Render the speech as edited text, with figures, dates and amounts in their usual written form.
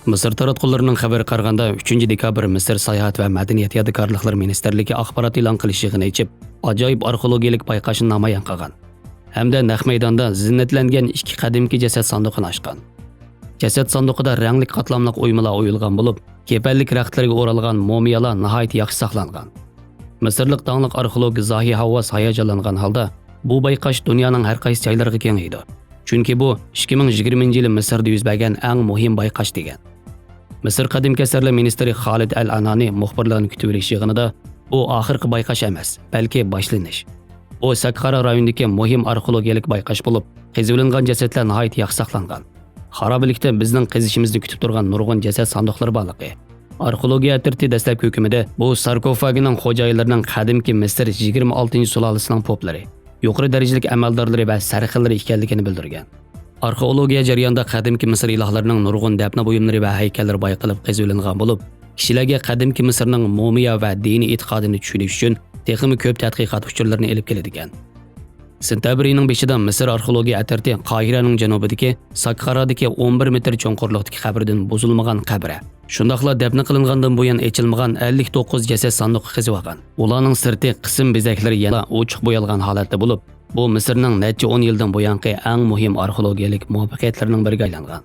Mısır taratqullarining xabar qaraganda 3 dekabr Misr Sayohat va Madaniyat yodgorliklari ministerligi axborot e'lon qilish yig'ini ichib, ajoyib arxeologik bayqashni namoyon qilgan. Hamda naq maydonda zinnatlangan 2 qadimki jasad sanduqini ochgan. Jasad sanduqida rangli qatlamli o'ymalar o'yilgan bo'lib, kepanlik raqtlarga o'ralgan mumiyalar nihoyat yaxshi saqlangan. Misrlik dangliq arxeolog Zahi Havvas hayajonlangan holda bu bayqash dunyoning har qaysi joylariga kengaydi. Chunki bu 2020-yil Misrda yuz bergan eng muhim bayqash degan. Misr qadimki asarlar ministri Xolid Al-Anani muxbirlarni kutib olish yig'inida bu oxirgi bayqash emas, balki boshlanish. Bu Saqqara rayonidagi muhim arxeologik bayqash bo'lib, qېزىۋېلىنغان jasadlar nihoyat yaxshi saqlangan. Xarobalikda bizning qezishimizni kutib turgan nurg'un jasad sanduqlari borligi. Arxeologiya tirti dastlabki hukmida bu sarkofagining xo'jayinlarining qadimki Misr 26-sulolasining poplari, yuqori darajalik amaldorlari va sarxillari ekanligini bildirgan. Arxeologiya jarayonida qadimki Misr ilohlarining nurg'un dafna buyumlari va haykallari bayqalib qېزىۋېلىنغان bo'lib, kishilarga qadimki Misrning mumiya va diniy e'tiqodini tushunish uchun texmi ko'p tadqiqot uchurlarini elib keladigan. Sentabr oyining 5-da Misr arxeologiya atirti Qohiraning janubidagi Saqqaradagi 11 metr cho'nqurlikdagi qabrdan buzilmagan qabra. Shundaqla dafn qilingandan buyon echilmagan 59 jasad sanduqi qېزىۋېلىنغان. Ularning sirti qism bezaklari yana ochiq bo'yalgan holatda bo'lib, bu Misrning necha 10 yildan buyongi eng muhim arxeologiyalik muvaffaqiyatlarining biriga aylangan.